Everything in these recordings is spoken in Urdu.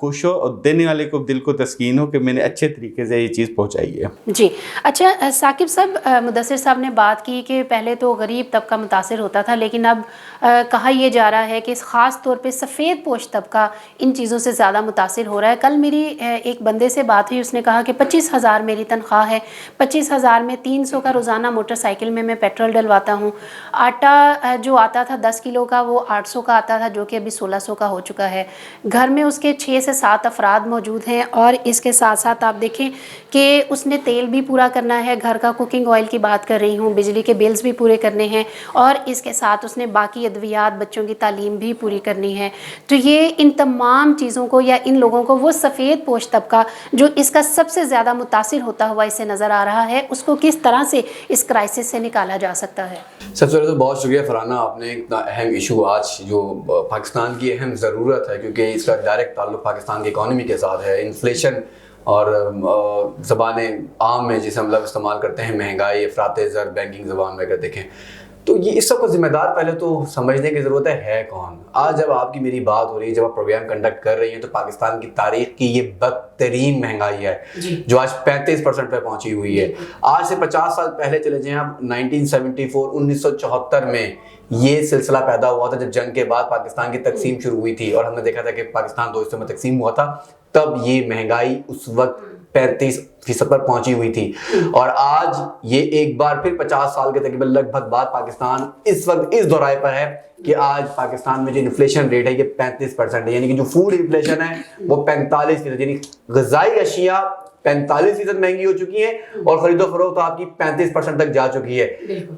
خوش ہو اور دینے والے کو دل کو تسکین ہو کہ میں نے اچھے طریقے سے یہ چیز پہنچائی ہے. جی اچھا ثاقب صاحب، مدثر صاحب نے بات کی کہ پہلے تو غریب طبقہ متاثر ہوتا تھا، لیکن اب کہا یہ جا رہا ہے کہ خاص طور پہ سفید پوش طبقہ ان چیزوں سے زیادہ متاثر ہو رہا ہے. کل میری ایک بندے سے بات ہوئی، اس نے کہا کہ 25,000 میری تنخواہ ہے، 25,000 میں 300 کا روزانہ موٹر سائیکل میں پیٹرول ڈلواتا ہوں. آٹا جو آتا تھا 10 کلو کا وہ 800 کا آتا تھا، جو کہ ابھی 1600 کا ہو چکا ہے. گھر میں اس کے 6 سے 7 افراد موجود ہیں، اور اس کے ساتھ ساتھ آپ دیکھیں کہ اس نے تیل بھی پورا کرنا ہے، گھر کا کوکنگ آئل کی بات کر رہی ہوں، بجلی کے بلز بھی پورے کرنے ہیں، اور اس کے ساتھ اس نے باقی ادویات، بچوں کی تعلیم بھی پوری کرنی ہے. تو یہ ان تمام چیزوں کو یا ان لوگوں کو وہ سفید پوش طبقہ جو اس کا سب سے زیادہ متاثر ہوتا ہوا اسے نظر آ رہا ہے، اس کو کس طرح سے اس کرائسس سے نکالا جا سکتا ہے؟ سب سے پہلے تو بہت شکریہ فرحانہ، آپ نے اتنا اہم ایشو آج جو پاکستان کی اہم ضرورت ہے، کیونکہ اس کا ڈائریکٹ تعلق پاکستان کی اکانومی کے ساتھ ہے. انفلیشن اور زبان عام میں جسے ہم لفظ استعمال کرتے ہیں مہنگائی، افراط زر، بینکنگ زبان میں اگر دیکھیں تو یہ اس سب کو ذمہ دار پہلے تو سمجھنے کی ضرورت ہے کون. آج جب آپ کی میری بات ہو رہی ہے، جب آپ پروگرام کنڈکٹ کر رہی ہیں، تو پاکستان کی تاریخ کی یہ بدترین مہنگائی ہے جو آج 35% پہ پہنچی ہوئی ہے. آج سے 50 سال پہلے چلے جائیں آپ، 1974 میں یہ سلسلہ پیدا ہوا تھا جب جنگ کے بعد پاکستان کی تقسیم شروع ہوئی تھی، اور ہم نے دیکھا تھا کہ پاکستان 2 حصوں میں تقسیم ہوا تھا. تب یہ مہنگائی اس وقت 35% پر پہنچی ہوئی تھی، اور آج یہ ایک بار پھر 50 سال کے تقریباً لگ بھگ بعد پاکستان اس وقت اس دورائے پر ہے کہ آج پاکستان میں جو انفلیشن ریٹ ہے یہ 35% ہے. یعنی کہ جو فوڈ انفلیشن ہے وہ 45%، یعنی غذائی اشیاء 45% مہنگی ہو چکی ہیں، اور خرید و فروخت آپ کی 35% تک جا چکی ہے.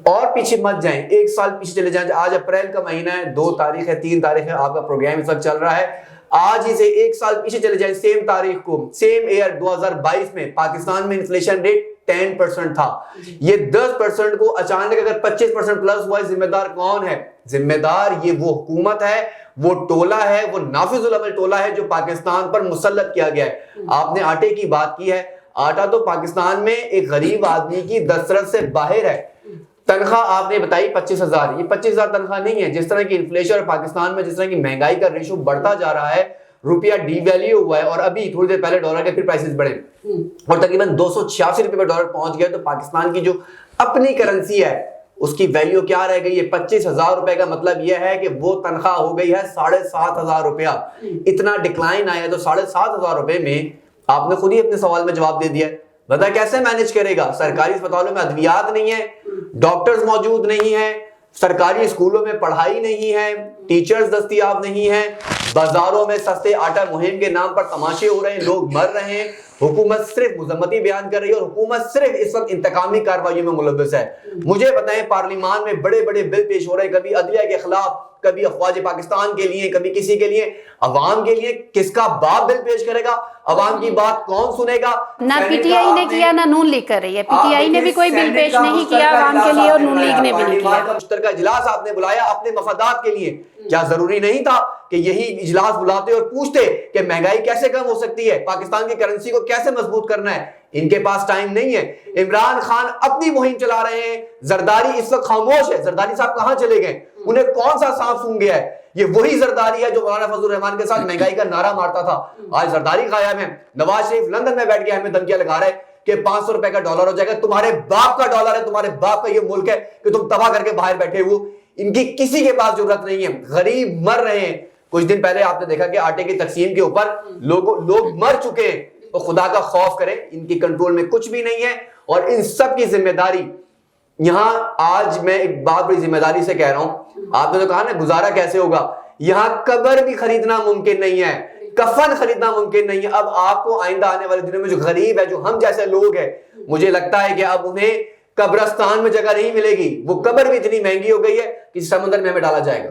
اور پیچھے مت جائیں، 1 سال پیچھے چلے جائیں. آج اپریل کا مہینہ ہے، 2 تاریخ ہے، 3 تاریخ ہے، آپ کا پروگرام اس وقت چل رہا ہے. آج ہی سے 1 سال پیچھے چلے جائیں، سیم تاریخ کو، سیم ایئر 2022 میں پاکستان میں انفلیشن ریٹ 10% تھا. یہ 10% کو اچانک اگر 25% پلس ہوا ہے، ذمہ دار کون ہے؟ ذمہ دار یہ وہ حکومت ہے، وہ ٹولہ ہے، وہ نافذ العمل ٹولہ ہے جو پاکستان پر مسلط کیا گیا ہے. آپ نے آٹے کی بات کی ہے، آٹا تو پاکستان میں ایک غریب آدمی کی دسترس سے باہر ہے. تنخواہ آپ نے بتائی 25,000، یہ 25,000 تنخواہ نہیں ہے. جس طرح کی انفلیشن اور پاکستان میں جس طرح کی مہنگائی کا ریشو بڑھتا جا رہا ہے، روپیہ ڈی ویلیو ہوا ہے، اور ابھی تھوڑی دیر پہلے ڈالر کے پھر پرائسز بڑھے اور تقریباً 286 روپے پر ڈالر پہنچ گیا. تو پاکستان کی جو اپنی کرنسی ہے اس کی ویلیو کیا رہ گئی ہے؟ 25,000 روپے کا مطلب یہ ہے کہ وہ تنخواہ ہو گئی ہے 7,500 روپیہ. اتنا ڈکلائن آیا ہے. تو 7,500 روپے میں آپ نے خود ہی اپنے سوال میں جواب دے دیا. بتا کیسے مینج کرے گا؟ سرکاری اسپتالوں میں ادویات نہیں ہیں، ڈاکٹرز موجود نہیں ہیں، سرکاری اسکولوں میں پڑھائی نہیں ہے، ٹیچرز دستیاب نہیں ہیں، بازاروں میں سستے آٹا مہم کے نام پر تماشے ہو رہے ہیں، لوگ مر رہے ہیں. حکومت صرف مذمتی بیان کر رہی ہے، اور حکومت صرف اس وقت انتقامی کارروائیوں میں ملوث ہے. مجھے بتائیں، پارلیمان میں بڑے بڑے بل پیش ہو رہے ہیں، کبھی عدلیہ کے خلاف، کبھی افواج پاکستان کے لیے، کبھی کسی کے لیے. عوام کے لیے کس کا باپ بل پیش کرے گا؟ عوام کی بات کون سنے گا؟ نہ پی ٹی آئی نے کیا، نہ نون لیگ کر رہی ہے. پی ٹی آئی نے بھی کوئی بل پیش نہیں کیا عوام کے لیے، اور نون لیگ نے بھی نہیں کیا. مشترکہ اجلاس آپ نے بلایا اپنے مفادات کے لیے. کیا ضروری نہیں تھا کہ یہی اجلاس بلاتے اور پوچھتے کہ مہنگائی کیسے کم ہو سکتی ہے، پاکستان کی کرنسی کو کیسے مضبوط کرنا ہے؟ ان کے پاس ٹائم نہیں ہے. عمران خان اپنی مہم چلا رہے ہیں، زرداری اس وقت خاموش ہے. زرداری صاحب کہاں چلے گئے؟ انہیں کون سا سانپ سونگ گیا ہے؟ یہ وہی زرداری ہے جو مولانا فضل الرحمان کے ساتھ مہنگائی کا نعرہ مارتا تھا. آج زرداری غائب ہے. نواز شریف لندن میں بیٹھ کے ہمیں دھمکیاں لگا رہے کہ 500 روپے کا ڈالر ہو جائے گا. تمہارے باپ کا ڈالر ہے، تمہارے باپ کا یہ ملک ہے کہ تم تباہ کر کے باہر بیٹھے ہو. ان کی کسی کے پاس ضرورت نہیں ہے. غریب مر رہے ہیں. کچھ دن پہلے آپ نے دیکھا کہ آٹے کی تقسیم کے اوپر لوگ مر چکے ہیں. تو خدا کا خوف کریں، ان کی کنٹرول میں کچھ بھی نہیں ہے. اور ان سب کی ذمہ داری یہاں، آج میں ایک بات بڑی ذمہ داری سے کہہ رہا ہوں. آپ نے تو کہا نا گزارا کیسے ہوگا. یہاں قبر بھی خریدنا ممکن نہیں ہے، کفن خریدنا ممکن نہیں ہے. اب آپ کو آئندہ آنے والے دنوں میں جو غریب ہے، جو ہم جیسے لوگ ہیں، مجھے لگتا ہے کہ اب انہیں قبرستان میں جگہ نہیں ملے گی. وہ قبر بھی اتنی مہنگی ہو گئی ہے کہ سمندر میں ہمیں ڈالا جائے گا.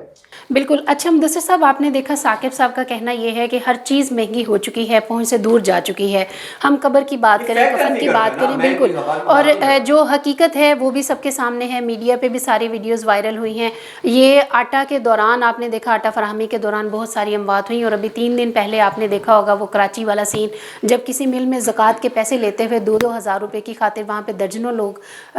بالکل. اچھا مدثر صاحب، آپ نے دیکھا ثاقب صاحب کا کہنا یہ ہے کہ ہر چیز مہنگی ہو چکی ہے، پہنچ سے دور جا چکی ہے. ہم قبر کی بات کریں، کفن کی بات کریں، بالکل. اور جو حقیقت ہے وہ بھی سب کے سامنے ہے. میڈیا پہ بھی ساری ویڈیوز وائرل ہوئی ہیں. یہ آٹا کے دوران آپ نے دیکھا، آٹا فراہمی کے دوران بہت ساری اموات ہوئیں. اور ابھی 3 دن پہلے آپ نے دیکھا ہوگا وہ کراچی والا سین، جب کسی مل میں زکوٰۃ کے پیسے لیتے ہوئے 2-2 ہزار روپے کی خاطر وہاں پہ درجنوں لوگ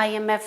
IMF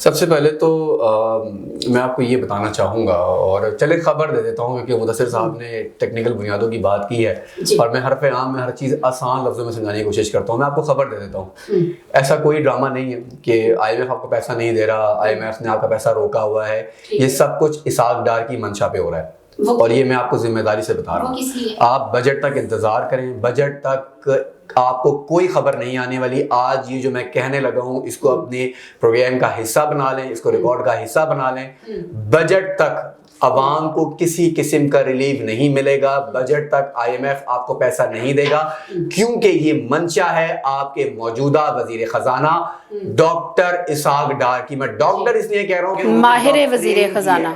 سب سے پہلے تو میں آپ کو یہ بتانا چاہوں گا، اور چلے خبر دے دیتا ہوں کیونکہ مدثر صاحب نے ٹیکنیکل بنیادوں کی بات کی ہے اور میں حرف عام میں ہر چیز آسان لفظوں میں سمجھانے کی کوشش کرتا ہوں. میں آپ کو خبر دے دیتا ہوں، ایسا کوئی ڈرامہ نہیں ہے کہ آئی ایم ایف آپ کو پیسہ نہیں دے رہا، آئی ایم ایف نے آپ کا پیسہ روکا ہوا ہے. یہ سب کچھ اسحاق ڈار کی منشا پہ ہو رہا ہے، اور یہ میں آپ کو ذمہ داری سے بتا رہا ہوں. آپ بجٹ تک انتظار کریں، بجٹ تک آپ کو کوئی خبر نہیں آنے والی. آج یہ جو میں کہنے لگا ہوں اس کو اپنے پروگرام کا حصہ بنا لیں، اس کو ریکارڈ کا حصہ بنا لیں. بجٹ تک عوام کو کسی قسم کا ریلیف نہیں ملے گا، بجٹ تک آئی ایم ایف آپ کو پیسہ نہیں دے گا، کیونکہ یہ منشا ہے آپ کے موجودہ وزیر خزانہ ڈاکٹر اسحاق ڈار کی. میں ڈاکٹر اس لیے کہہ رہا ہوں کہ ماہر وزیر خزانہ،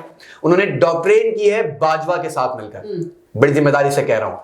انہوں نے ڈاکٹرین کی ہے باجوہ کے ساتھ مل کر. بڑی ذمہ داری سے کہہ رہا ہوں،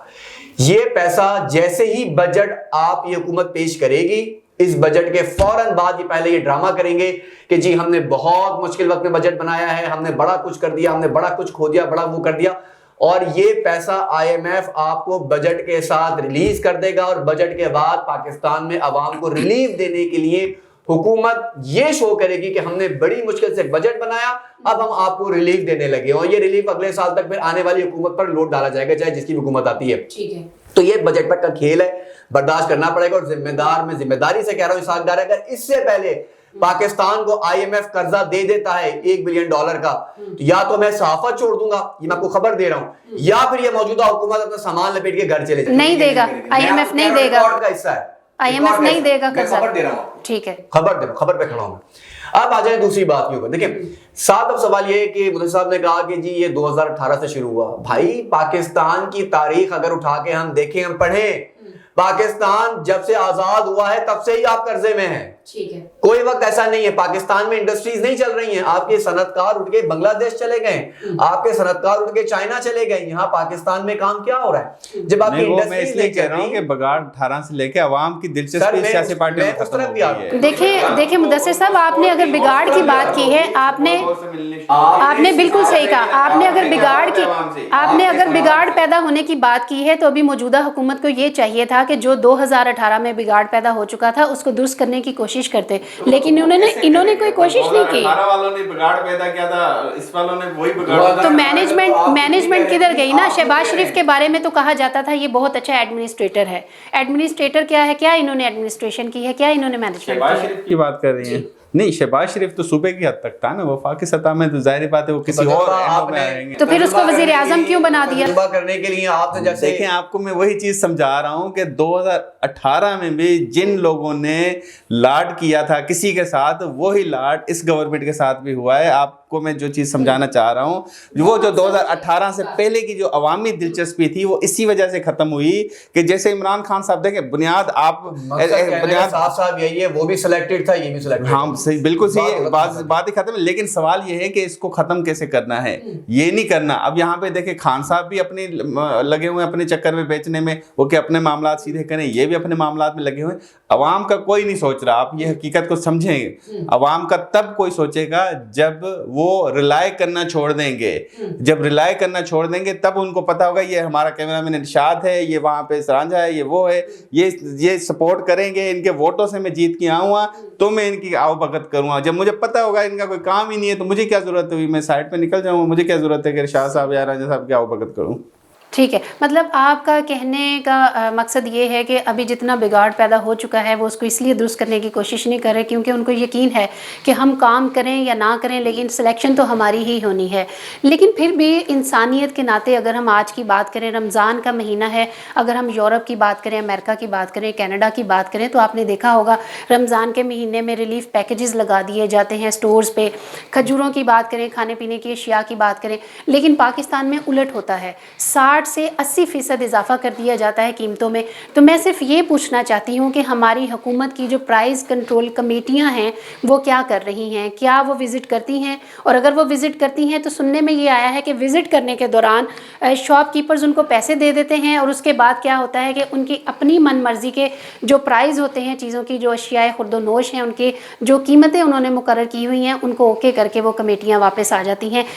یہ پیسہ جیسے ہی بجٹ آپ یہ حکومت پیش کرے گی، اس بجٹ کے فوراً بعد یہ پہلے یہ ڈرامہ کریں گے کہ جی ہم نے بہت مشکل وقت میں بجٹ بنایا ہے، ہم نے بڑا کچھ کر دیا، ہم نے بڑا کچھ کھو دیا، بڑا وہ کر دیا. اور یہ پیسہ آئی ایم ایف آپ کو بجٹ کے ساتھ ریلیز کر دے گا، اور بجٹ کے بعد پاکستان میں عوام کو ریلیف دینے کے لیے حکومت یہ شو کرے گی کہ ہم نے بڑی مشکل سے بجٹ بنایا، اب ہم آپ کو ریلیف دینے لگے. اور یہ ریلیف اگلے سال تک پھر آنے والی حکومت پر لوڈ ڈالا جائے گا، چاہے جس کی حکومت آتی ہے. تو یہ بجٹ تک کا کھیل ہے، برداشت کرنا پڑے گا. اور میں ذمہ داری سے کہہ رہا ہوں اسحاق ڈار، اگر اس سے پہلے پاکستان کو آئی ایم ایف قرضہ دے دیتا ہے $1 بلین کا، تو یا تو میں صحافت چھوڑ دوں گا، یہ میں آپ کو خبر دے رہا ہوں، یا پھر یہ موجودہ حکومت اپنا سامان لپیٹ کے گھر چلے جائے. نہیں دے گا آئی ایم ایف، نہیں دے گا کا حصہ ہے، آئی ایم ایف نہیں دے گا قرضہ. خبر دے رہا ہوں، ٹھیک ہے، خبر پہ کھڑا ہوں. اب آ جائیں دوسری بات کے اوپر. دیکھیں اب سوال یہ ہے کہ مدثر صاحب نے کہا کہ جی یہ 2018 سے شروع ہوا. بھائی پاکستان کی تاریخ اگر اٹھا کے ہم دیکھیں، ہم پڑھیں، پاکستان جب سے آزاد ہوا ہے تب سے ہی آپ قرضے میں ہیں. کوئی وقت ایسا نہیں ہے پاکستان میں انڈسٹریز نہیں چل رہی ہیں. آپ کے صنعت کار اٹھ کے بنگلہ دیش چلے گئے، آپ کے صنعت کار اٹھ کے چائنا چلے گئے. یہاں پاکستان میں کام کیا ہو رہا ہے جب آپ کی میں اس لیے کہہ رہا ہوں کہ بگاڑ 18 سے لے کے عوام کی دلچسپی سیاسی پارٹیوں میں ختم ہو گئی ہے. دیکھیں مدثر صاحب، آپ نے اگر بگاڑ کی بات کی ہے، آپ نے بالکل صحیح کہا. آپ نے اگر بگاڑ پیدا ہونے کی بات کی ہے تو ابھی موجودہ حکومت کو یہ چاہیے تھا کہ جو 2018 میں بگاڑ پیدا ہو چکا تھا اس کو درست کرنے کی کوشش کرتے، لیکن انہوں نے کوئی کوشش نہیں کی. 18 والوں نے بگاڑ پیدا کیا تھا، اس والوں نے وہی بگاڑ. تو مینجمنٹ کدھر گئی نا؟ شہباز شریف کے بارے میں تو کہا جاتا تھا یہ بہت اچھا ایڈمنسٹریٹر ہے. ایڈمنسٹریٹر کیا ہے؟ کیا انہوں نے ایڈمنسٹریشن کی ہے؟ کیا انہوں نے مینجمنٹ کی ہے؟ شہباز شریف کی بات کر رہی ہیں؟ نہیں، شہباز شریف تو صوبے کی حد تک تھا نا، وفاقی سطح میں تو ظاہر بات ہے وہ کسی اور میں آئیں گے. تو پھر اس کو وزیر اعظم کیوں بنا دیا؟ کرنے کے لیے آپ نے جیسے دیکھیں، آپ کو میں وہی چیز سمجھا رہا ہوں کہ 2018 میں بھی جن لوگوں نے لاڈ کیا تھا کسی کے ساتھ، وہی لاڈ اس گورنمنٹ کے ساتھ بھی ہوا ہے. آپ کو میں جو چیز سمجھانا چاہ رہا ہوں، وہ جو 2018 سے پہلے کی جو عوامی دلچسپی تھی وہ اسی وجہ سے ختم ہوئی کہ جیسے عمران خان صاحب دیکھیں بنیاد صاحب یہی ہے، وہ بھی سلیکٹڈ تھا، یہ بھی سلیکٹڈ. ہاں صحیح، بالکل صحیح، بات ہی ختم ہے. لیکن سوال یہ ہے کہ اس کو ختم کیسے کرنا ہے، یہ نہیں کرنا. اب یہاں پہ دیکھیں خان صاحب بھی اپنے لگے ہوئے اپنے چکر میں بیچنے میں، وہ کہ اپنے معاملات سیدھے کریں، یہ بھی اپنے معاملات میں لگے ہوئے. عوام کا کوئی نہیں سوچ رہا. آپ یہ حقیقت کو سمجھیں، عوام کا تب کوئی سوچے گا جب وہ ریلائی کرنا چھوڑ دیں گے. جب ریلائی کرنا چھوڑ دیں گے تب ان کو پتا ہوگا یہ ہمارا کیمرہ مین ارشاد ہے، یہ وہاں پہ سرانجہ ہے، یہ وہ ہے، یہ سپورٹ کریں گے، ان کے ووٹوں سے میں جیت کے آؤں گا تو میں ان کی آؤ بھگت کروں گا. جب مجھے پتا ہوگا ان کا کوئی کام ہی نہیں ہے تو مجھے کیا ضرورت ہوئی، میں سائٹ پہ نکل جاؤں گا. مجھے کیا ضرورت ہے کہ ارشاد صاحب یا راجہ صاحب کی آؤ بھگت کروں. ٹھیک ہے، مطلب آپ کا کہنے کا مقصد یہ ہے کہ ابھی جتنا بگاڑ پیدا ہو چکا ہے وہ اس کو اس لیے درست کرنے کی کوشش نہیں کر رہے کیونکہ ان کو یقین ہے کہ ہم کام کریں یا نہ کریں لیکن سلیکشن تو ہماری ہی ہونی ہے. لیکن پھر بھی انسانیت کے ناطے اگر ہم آج کی بات کریں، رمضان کا مہینہ ہے، اگر ہم یورپ کی بات کریں، امریکہ کی بات کریں، کینیڈا کی بات کریں، تو آپ نے دیکھا ہوگا رمضان کے مہینے میں ریلیف پیکیجز لگا دیے جاتے ہیں سٹورز پہ. کھجوروں کی بات کریں، کھانے پینے کی اشیاء کی بات کریں، لیکن پاکستان میں الٹ ہوتا ہے، 60 سے 80% اضافہ کر دیا جاتا ہے قیمتوں میں. تو میں صرف یہ پوچھنا چاہتی ہوں کہ ہماری حکومت کی جو پرائز کنٹرول کمیٹیاں ہیں وہ کیا کر رہی ہیں؟ کیا وہ وزٹ کرتی ہیں؟ اور اگر وہ وزٹ کرتی ہیں تو سننے میں یہ آیا ہے کہ وزٹ کرنے کے دوران شاپ کیپرز ان کو پیسے دے دیتے ہیں اور اس کے بعد کیا ہوتا ہے کہ ان کی اپنی من مرضی کے جو پرائز ہوتے ہیں چیزوں کی، جو اشیاء خرد و نوش ہیں، ان کی جو قیمتیں انہوں نے مقرر کی ہوئی ہیں ان کو اوکے کر کے وہ کمیٹیاں واپس آ جاتی ہیں.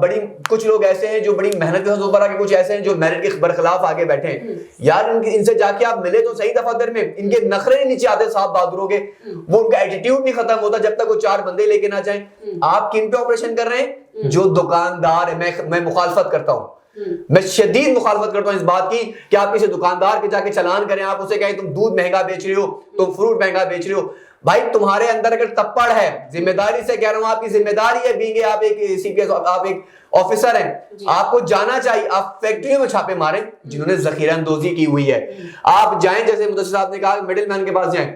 بڑی کچھ لوگ ایسے ہیں جو بڑی محنت کے ساتھ کے کچھ ایسے ہیں جو میرٹ کے برخلاف آگے بیٹھے ہیں. یار ان سے جا کے آپ ملے تو صحیح دفاتر میں, ان کے نخرے نہیں نیچے آتے صاحب بہادروں کے, وہ ان کا ایٹیٹیوڈ نہیں ختم ہوتا جب تک وہ 4 بندے لے کے نہ جائیں. آپ کن پہ آپریشن کر رہے ہیں؟ جو دکاندار ہے. میں مخالفت کرتا ہوں, میں شدید مخالفت کرتا ہوں اس بات کی کہ آپ کسی دکاندار کے جا کے چلان کریں, آپ اسے کہیں تم دودھ مہنگا بیچ رہے ہو, تم فروٹ مہنگا بیچ رہے ہو. بھائی تمہارے اندر اگر تپڑ ہے, ذمہ داری سے کہہ رہا ہوں, آپ کی ذمہ داری ہے بینگ آپ ایک سی پی ایس, آپ ایک آفیسر ہیں, آپ کو جانا چاہیے. آپ فیکٹریوں میں چھاپے ماریں جنہوں نے ذخیرہ اندوزی کی ہوئی ہے. آپ جائیں, جیسے مدثر صاحب نے کہا, مڈل مین کے پاس جائیں,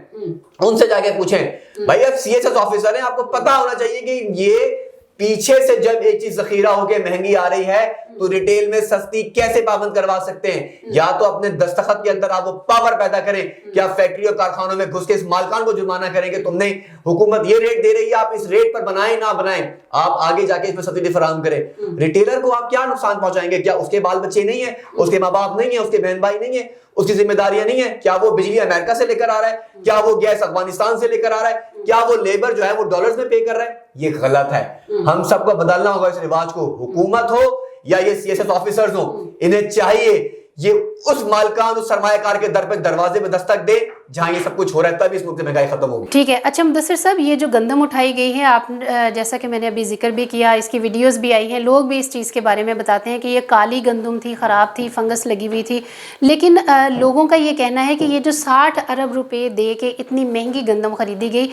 ان سے جا کے پوچھیں بھائی آپ سی ایس ایس آفیسر ہیں, آپ کو پتا ہونا چاہیے کہ یہ پیچھے سے جب ایک چیز ذخیرہ ہو کے مہنگی آ رہی ہے تو ریٹیل میں سستی کیسے پابند کروا سکتے ہیں. یا تو اپنے دستخط کے اندر آپ وہ پاور پیدا کریں کہ آپ فیکٹری اور کارخانوں میں گھس کے اس مالکان کو جرمانہ کریں کہ تم نے, حکومت یہ ریٹ دے رہی ہے, آپ اس ریٹ پر بنائیں نہ بنائیں, آپ آگے جا کے اس میں سبسڈی فراہم کریں. ریٹیلر کو آپ کیا نقصان پہنچائیں گے؟ کیا اس کے بال بچے نہیں ہیں, اس کے ماں باپ نہیں ہیں, اس کے بہن بھائی نہیں ہیں, اس کی ذمہ داریاں نہیں ہیں؟ کیا وہ بجلی امریکہ سے لے کر آ رہا ہے؟ کیا وہ گیس افغانستان سے لے کر آ رہا ہے؟ کیا وہ لیبر جو ہے وہ ڈالرز میں پے کر رہا ہے؟ یہ غلط ہے. ہم سب کو بدلنا ہوگا اس رواج کو. حکومت ہو یا یہ سی ایس ایس آفیسرز ہوں, انہیں چاہیے یہ اس مالکان, اس سرمایہ کار کے در پہ دروازے پہ دستک دے جہاں یہ سب کچھ ہو رہا ہے, تب اس ملک میں مہنگائی ختم ہوگی. ٹھیک ہے. اچھا مدثر صاحب, یہ جو گندم اٹھائی گئی ہے, آپ جیسا کہ میں نے ابھی ذکر بھی کیا, اس کی ویڈیوز بھی آئی ہیں, لوگ بھی اس چیز کے بارے میں بتاتے ہیں کہ یہ کالی گندم تھی, خراب تھی, فنگس لگی ہوئی تھی, لیکن لوگوں کا یہ کہنا ہے کہ یہ جو 60 ارب روپے دے کے اتنی مہنگی گندم خریدی گئی,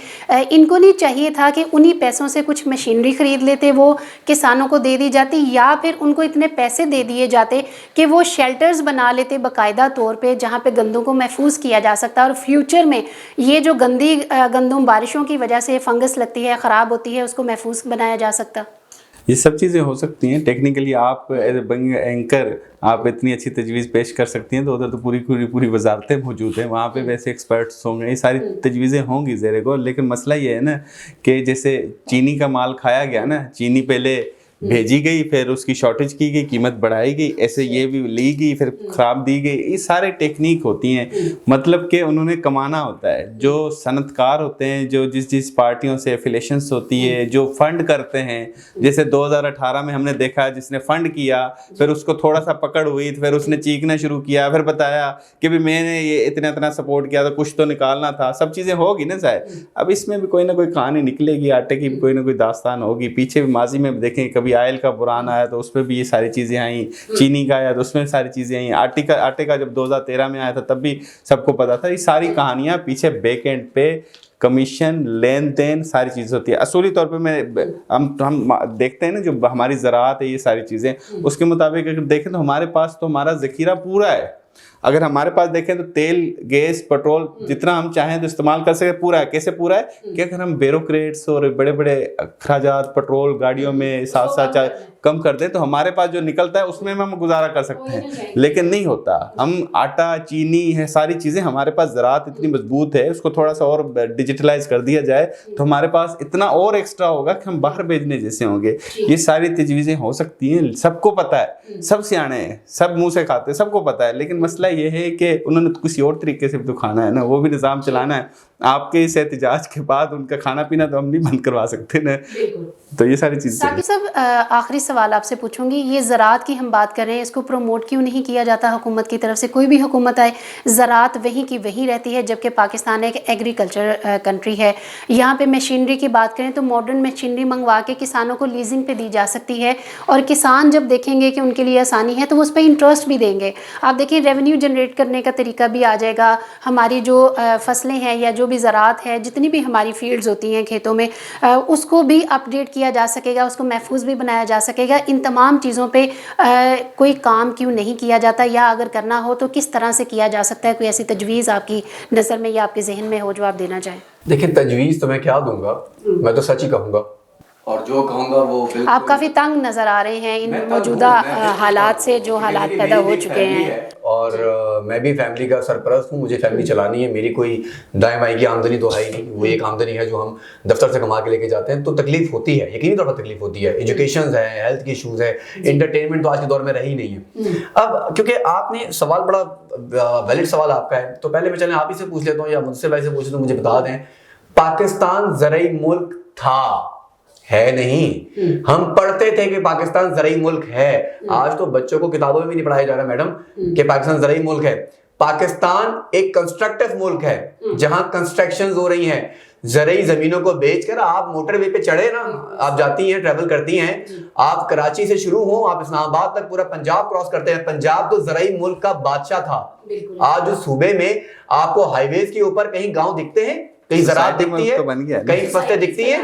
ان کو نہیں چاہیے تھا کہ انہی پیسوں سے کچھ مشینری خرید لیتے, وہ کسانوں کو دے دی جاتی, یا پھر ان کو اتنے پیسے دے دیے جاتے کہ وہ شیلٹرز بنا لیتے باقاعدہ طور پہ جہاں پہ گندم کو محفوظ کیا جا سکتا, اور فیوچر میں یہ جو گندم بارشوں کی وجہ سے فنگس لگتی ہے, خراب ہوتی ہے, اس کو محفوظ بنایا جا سکتا. یہ سب چیزیں ہو سکتی ہیں ٹیکنیکلی. آپ ایز اے اینکر آپ اتنی اچھی تجویز پیش کر سکتی ہیں, تو ادھر تو پوری وزارتیں موجود ہیں, وہاں پہ ویسے ایکسپرٹس ہوں گے, یہ ساری تجویزیں ہوں گی زیر غور. لیکن مسئلہ یہ ہے نا کہ جیسے چینی کا مال کھایا گیا نا, چینی پہلے بھیجی گئی, پھر اس کی شارٹیج کی گئی, قیمت بڑھائی گئی, ایسے یہ بھی لی گئی, پھر خراب دی گئی. یہ سارے ٹیکنیک ہوتی ہیں, مطلب کہ انہوں نے کمانا ہوتا ہے. جو صنعت کار ہوتے ہیں, جو جس پارٹیوں سے ایفیلیشنس ہوتی ہے, جو فنڈ کرتے ہیں, جیسے 2018 میں ہم نے دیکھا جس نے فنڈ کیا, پھر اس کو تھوڑا سا پکڑ ہوئی, پھر اس نے چیخنا شروع کیا, پھر بتایا کہ بھی میں نے یہ اتنا سپورٹ کیا, تو کچھ تو نکالنا تھا. سب چیزیں ہوگی نا صاحب. اب اس میں بھی کوئی نہ کوئی کہانی نکلے گی, آٹے کی بھی کوئی نہ کوئی داستان ہوگی. پیچھے بھی ماضی میں دیکھیں, کبھی آئل کا بران آیا تو اس پہ بھی یہ ساری چیزیں آئیں, چینی کا آیا تو اس میں ساری چیزیں آئیں, آٹے کا جب 2013 میں آیا تھا تب بھی سب کو پتا تھا. یہ ساری کہانیاں پیچھے بیک اینڈ پہ کمیشن, لین دین, ساری چیزیں ہوتی ہے. اصولی طور پہ ہم دیکھتے ہیں نا جو ہماری زراعت ہے, یہ ساری چیزیں اس کے مطابق اگر دیکھیں تو ہمارے پاس تو ہمارا ذخیرہ پورا ہے. اگر ہمارے پاس دیکھیں تو تیل, گیس, پیٹرول جتنا ہم چاہیں تو استعمال کر سکتے. پورا ہے. کیسے پورا ہے کہ اگر ہم بیوروکریٹس اور بڑے اخراجات پیٹرول گاڑیوں میں ساتھ کم کر دیں تو ہمارے پاس جو نکلتا ہے اس میں ہم گزارا کر سکتے ہیں. لیکن نہیں ہوتا. ہم آٹا, چینی ہے, ساری چیزیں ہمارے پاس, زراعت اتنی مضبوط ہے, اس کو تھوڑا سا اور ڈیجیٹلائز کر دیا جائے تو ہمارے پاس اتنا اور ایکسٹرا ہوگا کہ ہم باہر بھیجنے جیسے ہوں گے. یہ ساری تجویزیں ہو سکتی ہیں, سب کو پتہ ہے, سب سیانے ہیں, سب منہ سے کھاتے ہیں, سب کو پتہ ہے. لیکن مسئلہ یہ ہے کہ انہوں نے کسی اور طریقے سے بھی تو کھانا ہے نا, وہ بھی نظام چلانا ہے. آپ کے اس احتجاج کے بعد ان کا کھانا پینا تو ہم نہیں بند کروا سکتے نا. تو یہ ساری چیزیں. ثاقب صاحب, آخری سوال آپ سے پوچھوں گی, یہ زراعت کی ہم بات کر رہے ہیں, اس کو پروموٹ کیوں نہیں کیا جاتا حکومت کی طرف سے؟ کوئی بھی حکومت آئے, زراعت وہیں کی وہیں رہتی ہے, جبکہ پاکستان ایک ایگریکلچر کنٹری ہے. یہاں پہ مشینری کی بات کریں تو ماڈرن مشینری منگوا کے کسانوں کو لیزنگ پہ دی جا سکتی ہے, اور کسان جب دیکھیں گے کہ ان کے لیے آسانی ہے تو وہ اس پہ انٹرسٹ بھی دیں گے. آپ دیکھیں ریونیو جنریٹ کرنے کا طریقہ بھی آ جائے گا. ہماری جو فصلیں ہیں یا جو بھی زراعت ہے, جتنی بھی ہماری فیلڈز ہوتی ہیں کھیتوں میں, اس کو بھی اپڈیٹ کیا جا سکے گا, اس کو محفوظ بھی بنایا جا سکے گا. ان تمام چیزوں پہ کوئی کام کیوں نہیں کیا جاتا, یا اگر کرنا ہو تو کس طرح سے کیا جا سکتا ہے؟ کوئی ایسی تجویز آپ کی نظر میں یا آپ کے ذہن میں ہو جو آپ دینا چاہیں؟ دیکھیں, تجویز تو میں کیا دوں گا, میں تو سچ ہی کہوں گا, اور جو کہوں گا وہ آپ کافی تنگ نظر آ رہے ہیں ان موجودہ حالات سے, جو حالات پیدا ہو چکے ہیں. اور میں بھی فیملی کا سرپرست ہوں, مجھے فیملی چلانی ہے. میری کوئی دائیں بائیں کی آمدنی تو ہے ہی نہیں, وہ ایک آمدنی ہے جو ہم دفتر سے کما کے لے کے جاتے ہیں. تو تکلیف ہوتی ہے, یقینی طور پر تکلیف ہوتی ہے. ایجوکیشنز ہے, ہیلتھ کی ایشوز ہے, انٹرٹینمنٹ تو آج کے دور میں رہی نہیں ہے. اب کیونکہ آپ نے سوال, بڑا ویلڈ سوال آپ کا ہے, تو پہلے میں چلیں آپ ہی سے پوچھ لیتا ہوں یا مجھ سے بھائی سے پوچھ لیتا ہوں, مجھے بتا دیں, پاکستان زرعی ملک تھا, ہے نہیں. ہم پڑھتے تھے کہ پاکستان زرعی ملک ہے. آج تو بچوں کو کتابوں میں بھی نہیں پڑھایا جا رہا میڈم کہ پاکستان زرعی ملک ہے. پاکستان ایک کنسٹرکٹیو ملک ہے جہاں کنسٹرکشنز ہو رہی ہیں. زرعی زمینوں کو بیچ کر آپ موٹر وے پہ چڑھے نا, آپ جاتی ہیں, ٹریول کرتی ہیں, آپ کراچی سے شروع ہوں, آپ اسلام آباد تک پورا پنجاب کراس کرتے ہیں. پنجاب تو زرعی ملک کا بادشاہ تھا. آج اس صوبے میں آپ کو ہائی ویز کے اوپر کہیں گاؤں دکھتے ہیں, کہیں زراعت دکھتی ہے, کہیں فصلیں دکھتی ہیں.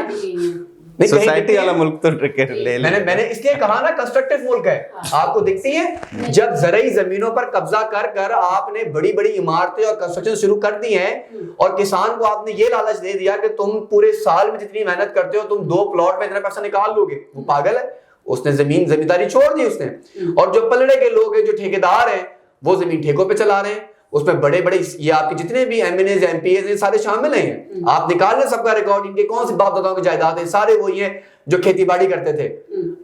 سوسائٹی والا ملک تو لے میں نے اس لیے کہا نا کنسٹرکٹیو ملک ہے. آپ کو دکھتی ہیں جب زرعی زمینوں پر قبضہ کر کر آپ نے بڑی بڑی عمارتیں اور کنسٹرکشن شروع کر دی ہیں, اور کسان کو آپ نے یہ لالچ دے دیا کہ تم پورے سال میں جتنی محنت کرتے ہو تم 2 پلاٹ میں اتنا پیسہ نکال لو گے. وہ پاگل ہے, اس نے زمینداری چھوڑ دی اس نے. اور جو پلڑے کے لوگ ہیں, جو ٹھیکیدار ہیں, وہ زمین ٹھیکوں پہ چلا رہے ہیں. اس میں بڑے بڑے یہ آپ کے جتنے بھی MNAs MPAs ہیں سارے شامل ہیں. آپ نکال لیں سب کا ریکارڈ, ان کے کون سے باپ داداؤں کی جائیداد ہیں, سارے وہی ہیں جو کھیتی باڑی کرتے تھے.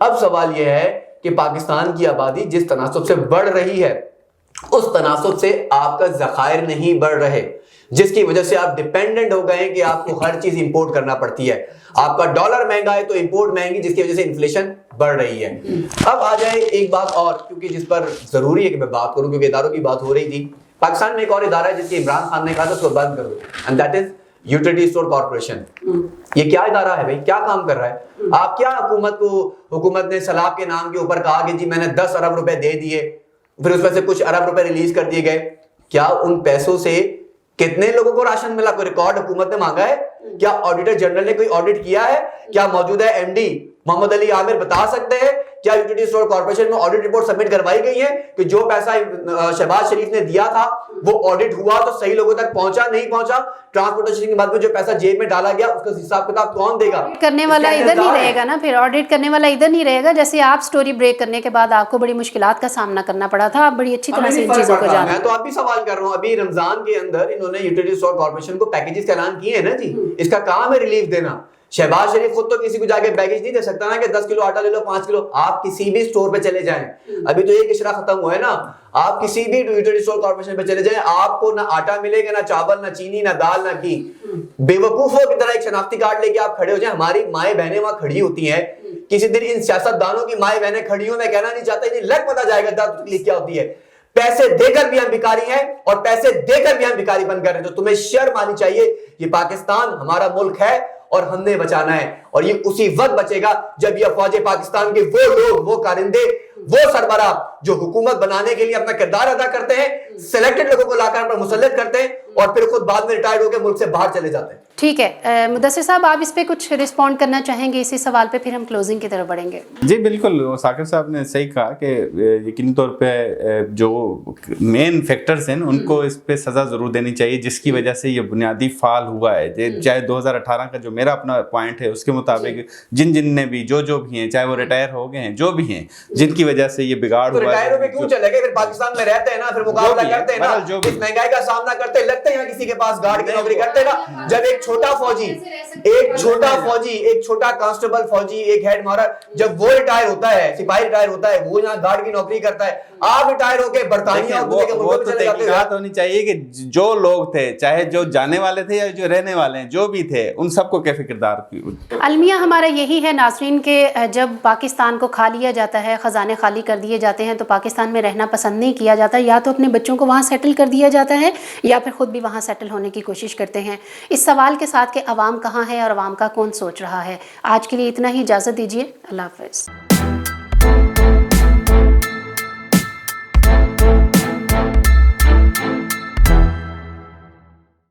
اب سوال یہ ہے کہ پاکستان کی آبادی جس تناسب سے بڑھ رہی ہے اس تناسب سے آپ کا ذخائر نہیں بڑھ رہے, جس کی وجہ سے آپ ڈیپینڈنٹ ہو گئے ہیں کہ آپ کو ہر چیز امپورٹ کرنا پڑتی ہے. آپ کا ڈالر مہنگا ہے تو امپورٹ مہنگی, جس کی وجہ سے انفلیشن بڑھ رہی ہے. اب آ جائے ایک بات اور, کیونکہ جس پر ضروری ہے کہ میں بات کروں, کیونکہ اداروں کی بات ہو رہی تھی. پاکستان میں ایک اور ادارہ ہے جس کی عمران خان نے کہا تھا اس کو بند کرو, and that is utility store corporation. یہ کیا ادارہ ہے بھائی, کیا کام کر رہا ہے؟ آپ کیا حکومت نے سیلاب کے نام کے اوپر کہا کہ جی میں نے 10 ارب روپے دے دیے, پھر اس میں سے کچھ ارب روپے ریلیز کر دیے گئے. کیا ان پیسوں سے کتنے لوگوں کو راشن ملا؟ کوئی ریکارڈ حکومت نے مانگا ہے؟ کیا آڈیٹر جنرل نے کوئی آڈٹ کیا ہے؟ کیا موجودہ ایم ڈی محمد علی عامر بتا سکتے ہیں کیا یوٹیلیٹی اسٹور کارپوریشن میں آڈٹ رپورٹ سبمٹ کروائی گئی ہے کہ جو پیسہ شہباز شریف نے دیا تھا وہ آڈٹ ہوا تو صحیح لوگوں تک پہنچا, نہیں پہنچا؟ ٹرانسپورٹیشن کے بعد میں جو پیسہ جیب میں ڈالا گیا اس کا حساب کتاب کون دے گا؟ کرنے والا ادھر نہیں رہے گا نا, پھر آڈٹ کرنے والا ادھر نہیں رہے گا. جیسے آپ سٹوری بریک کرنے کے بعد آپ کو بڑی مشکلات کا سامنا کرنا پڑا تھا, آپ بڑی اچھی طرح سے ان چیزوں کو جانتے ہیں. میں تو آپ بھی سوال کر رہا ہوں, ابھی رمضان کے اندر انہوں نے یوٹیلیٹی اسٹور کارپوریشن کو پیکیجز کا اعلان کیے ہیں نا جی, اس کا کام ہے ریلیف دینا. شہباز شریف خود تو کسی کو جا کے پیکیج نہیں دے سکتا نا کہ 10 کلو آٹا لے لو, 5 کلو. آپ کسی بھی اسٹور پہ چلے جائیں, ابھی تو ایک اشرا ختم ہوا ہے نا, آپ کسی بھی یوٹیلیٹی اسٹور کارپوریشن پہ چلے جائیں, آپ کو نہ آٹا ملے گا, نہ چاول, نہ چینی, نہ دال, نہ گھی. بے وقوفوں کی طرح ایک شناختی کارڈ لے کے آپ کھڑے ہو جائیں. ہماری مائیں بہنیں وہاں کھڑی ہوتی ہیں, کسی دن ان سیاست دانوں کی مائیں بہنیں کھڑی ہوں, میں کہنا نہیں چاہتا, انہیں لگ پتا جائے گا درد تکلیف کیا ہوتی ہے. پیسے دے کر بھی ہم بھکاری ہیں اور پیسے دے کر بھی ہم بھکاری بن کر ہیں. تو تمہیں شرم آنی چاہیے. یہ پاکستان ہمارا ملک ہے اور ہم نے بچانا ہے, اور یہ اسی وقت بچے گا جب یہ افواج پاکستان کے وہ لوگ, وہ کارندے, وہ سربراہ جو حکومت بنانے کے لیے اپنا کردار ادا کرتے ہیں, سلیکٹڈ لوگوں کو لا کر پر مسلط کرتے ہیں اور پھر خود بعد میں ریٹائرڈ ہو کے ملک سے باہر چلے جاتے ہیں. ٹھیک ہے مدثر صاحب, آپ اس پہ کچھ رسپونڈ کرنا چاہیں گے اسی سوال پہ, پھر ہم کلوزنگ کی طرف بڑھیں گے. جی بالکل, ثاقب صاحب نے صحیح کہا کہ یقینی طور پہ جو مین فیکٹرز ہیں ان کو اس پہ سزا ضرور دینی چاہیے, جس کی وجہ سے یہ بنیادی فال ہوا ہے. چاہے 2018 کا جو میرا اپنا پوائنٹ ہے اس کے مطابق جن نے بھی جو بھی ہیں, چاہے وہ ریٹائر ہو گئے ہیں, جو بھی ہیں, جن کی وجہ سے یہ بگاڑ ہوا ہے. ریٹائر ہو کے کیوں چلے گئے؟ پھر پاکستان میں رہتے ہیں نا, پھر مقابلہ کرتے ہیں نا, اس مہنگائی کا سامنا کرتے ہیں, لگتے ہیں کسی کے پاس گارڈ کی نوکری کرتے ہیں نا. جب ایک چھوٹا فوجی, ایک چھوٹا کانسٹیبل فوجی, ایک ہیڈ مارر, جب وہ ریٹائر ہوتا ہے, سپاہی ریٹائر ہوتا ہے, وہ یہاں گارڈ کی نوکری کرتا ہے. آپ ریٹائر ہو کے برطانیہ اور دوسرے کے ملکوں میں چلے جاتے ہیں. بات ہونی چاہیے کہ جو لوگ تھے, چاہے جو جانے والے تھے یا جو رہنے والے ہیں, جو بھی تھے, ان سب کو کیفی کردار کی. المیہ ہمارا یہی ہے ناظرین کہ جب پاکستان کو کھا لیا جاتا ہے, خزانے خالی کر دیے جاتے ہیں, تو پاکستان میں رہنا پسند نہیں کیا جاتا. یا تو اپنے بچوں کو وہاں سیٹل کر دیا جاتا ہے یا پھر خود بھی وہاں سیٹل ہونے کی کوشش کرتے ہیں. اس سوال کے ساتھ کہ عوام کہاں ہے اور عوام کا کون سوچ رہا ہے. آج کے لیے اتنا ہی, اجازت دیجیے, اللہ حافظ.